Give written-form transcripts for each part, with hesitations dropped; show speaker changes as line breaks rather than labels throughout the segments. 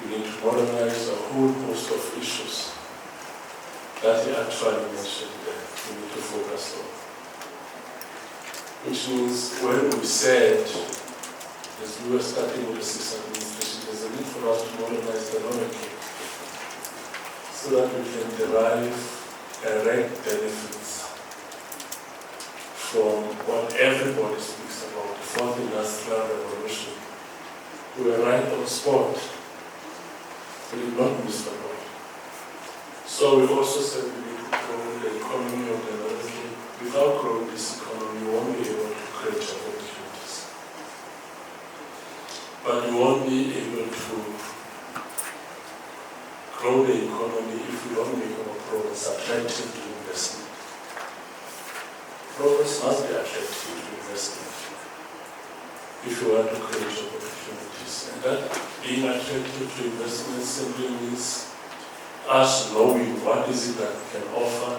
We need to modernize a whole host of issues that he actually mentioned there. We need to focus on. Which means when we said, as we were starting with the sixth administration, there's a need for us to modernize the Northern Cape so that we can derive direct benefits from what everybody speaks about, the fourth industrial revolution. We were right on spot. We did not miss the point. So we also said we need to grow the economy of the Northern Cape. Without growing this economy, we won't be able to create job opportunities. But we won't be able to grow the economy if we don't make our progress attractive to investment. Progress must be attractive to investment if you want to create job opportunities. And that being attractive to investment simply means us knowing what is it that we can offer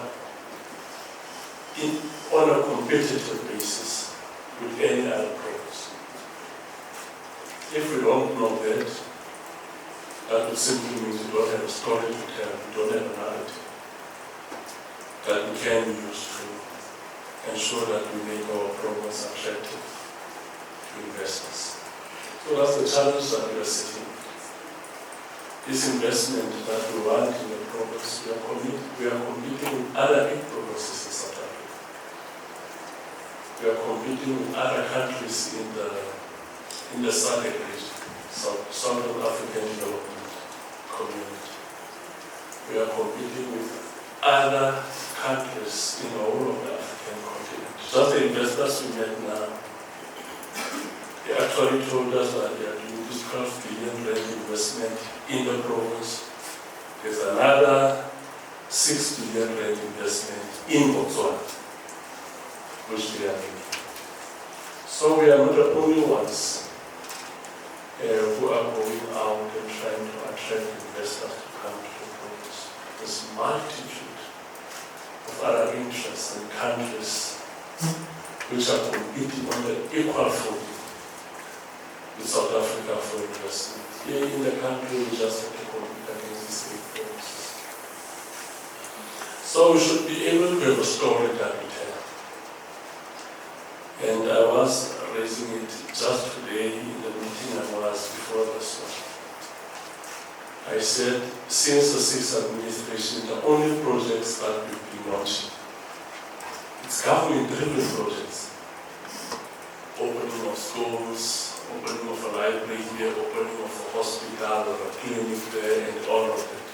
on a competitive basis with any other products. If we don't know that, that would simply mean we don't have a story to tell, we don't have a narrative that we can use to ensure that we make our programs attractive to investors. So that's the challenge that we are setting. This investment that we want in the programs, we are competing with other big programs in South Africa. We are competing with other countries in the SADC region, Southern African Development Community. We are competing with other countries in the whole of the African continent. Just the investors we met now, they actually told us that they are doing this 12 billion rand investment in the province. There's another 6 billion rand investment in Botswana, which they are making. So we are not the only ones who are going out and trying to attract investors to come to the province. There's a multitude of other interests and countries which are competing on the equal footing with South Africa for investment. Here in the country, we just have to compete against these big provinces. So we should be able to have a story that we tell. And I was raising it just today in the meeting I was before this one. I said, since the sixth administration, the only projects that we've been launching, it's government-driven projects. Opening of schools, opening of a library here, opening of a hospital or a clinic there, and all of that.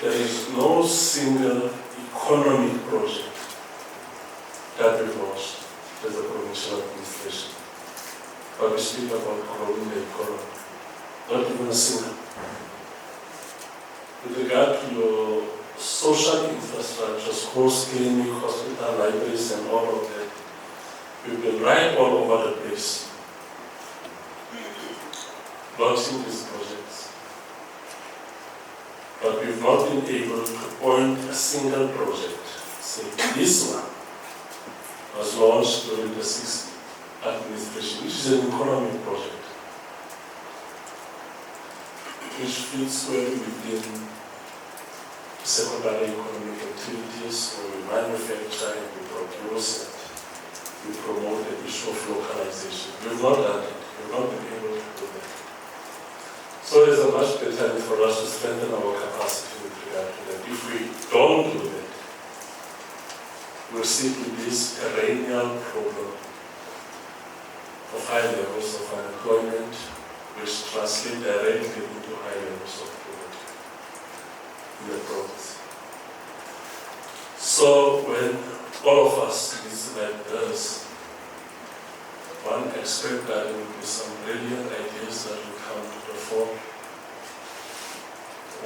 There is no single economic project that we've launched as a provincial administration. But we speak about growing the economy, not even a single. With regard to your social infrastructure, schools, clinic, hospital, libraries, and all of that, we've been right all over the place launching these projects. But we've not been able to point a single project, say this one was launched during the sixth administration, which is an economic project, which fits well within secondary economic activities, where we manufacture and we produce and we promote the issue of localization. We've not done it. We've not been able to do that. So there's a much better need for us to strengthen our capacity with regard to that. If we don't do that, we'll sit with this perennial problem of high levels of unemployment, which translate directly into high levels of poverty in the province. So when all of us is like this, one expects that there will be some brilliant ideas that will come to the fore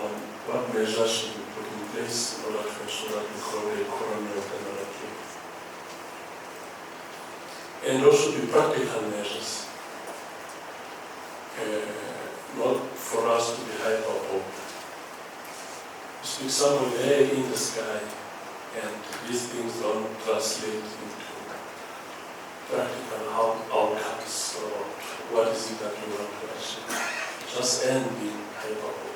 on what measures should be put in place in order to ensure that we grow the economy of the Northern Cape. And those should be practical measures, not for us to be hyper-hope. We speak somewhere in the sky, and these things don't translate into practical outcomes or what is it that we want to achieve. just end being hyperbole.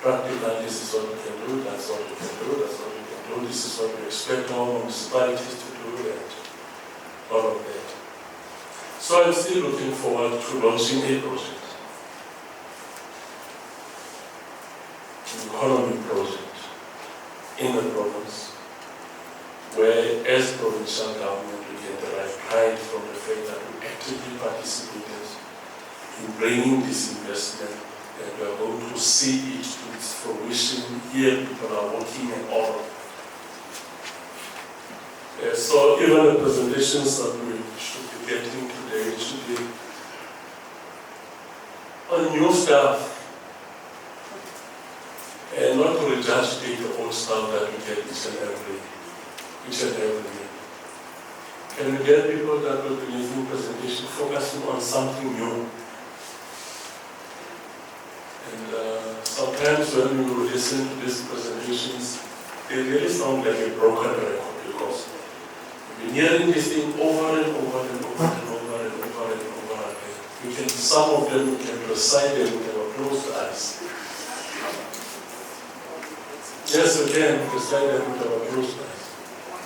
Practically, this is what we can do, that's what we can do, that's what we can do, this is what we expect our municipalities to do, and all of that. So I'm still looking forward to launching a project, an economy project in the province, where as provincial government we can derive pride from the fact that we actively participated in bringing this investment, and we are going to see it to its fruition. Here people are working and all. So even the presentations that we should be getting today should be on new stuff, and not to regurgitate the old stuff that we get each and every year. Can we get people that will be making presentation focusing on something new? And sometimes when you listen to these presentations, they really sound like a broken record, because you've been hearing this thing over and over and over and over and over and over again. You can, some of them you can recite them with your closed eyes. Yes, we can recite them with our closed eyes,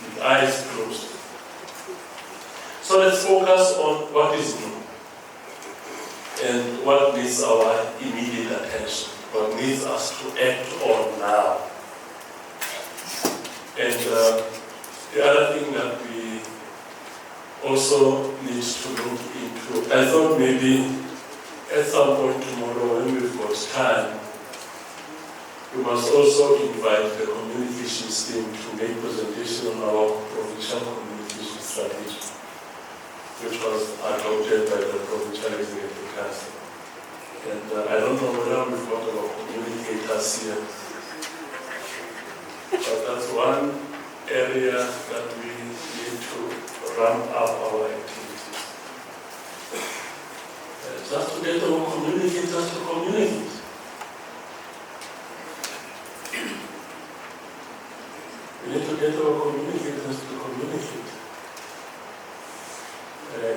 with eyes closed. So let's focus on what is new and what needs our immediate attention, what needs us to act on now. And the other thing that we also need to look into, I thought maybe at some point tomorrow when we've got time, we must also invite the communications team to make presentation on our provincial communication strategy, which was adopted by the Provincial Executive Council. And I don't know whether we've got our communicators here, but that's one area that we need to ramp up our activities. Just to get our communicators to communicate. We need to get our communicators to communicate.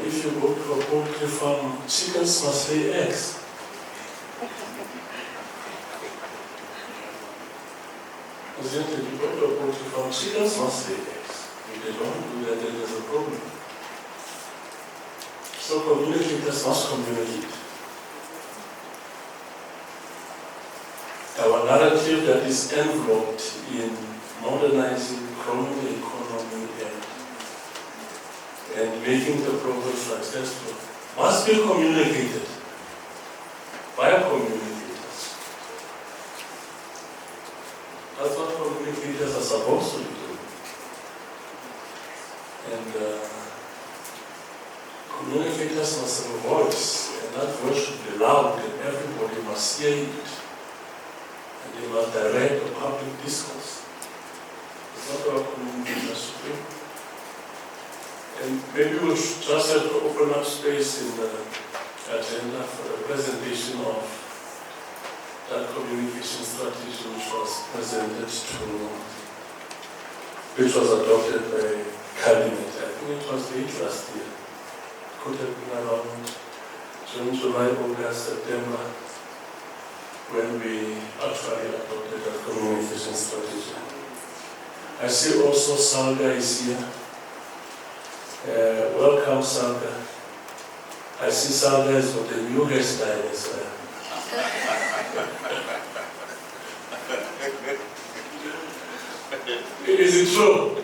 If you go to a poultry farm, chickens must lay eggs. Isn't it? You go to a poultry farm, chickens must lay eggs. If they don't do that, then there's a problem. So communicators must communicate. Our narrative that is enveloped in modernizing, growing the economy, and making the program successful must be communicated by communicators. That's what communicators are supposed to be doing. And communicators must have a voice, and that voice should be loud, and everybody must hear it. And they must direct the public discourse. It's not what communicators should do. And maybe we should just have to open up space in the agenda for the presentation of that communication strategy which was adopted by Cabinet. I think it was late last year. It could have been around June, July, August, September, when we actually adopted that communication strategy. I see also Salga is here. Welcome, Salga. I see Salga is with the new hairstyle as well. Is it true?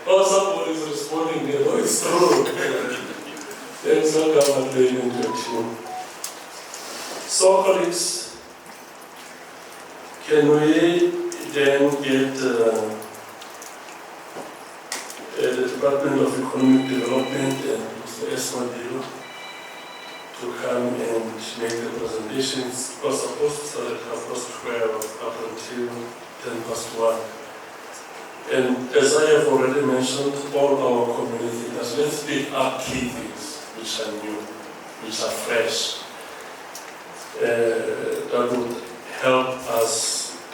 Oh, someone is responding there. Oh, it's true. Thanks, welcome and playing into tune. So, colleagues, can we then get the Department of Economic Development and Mr. Esmadil to come and make the presentations? It was supposed to start at 12:30 up until 1:10. And as I have already mentioned, all our communicators, let's pick up key things which are new, which are fresh, that would help us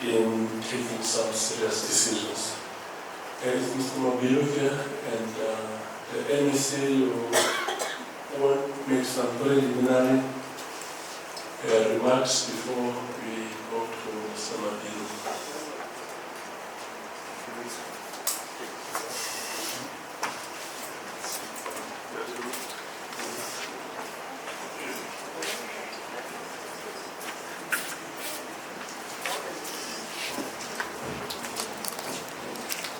in taking some serious decisions. There is Mr. Mobile here, and the NEC will make some preliminary remarks before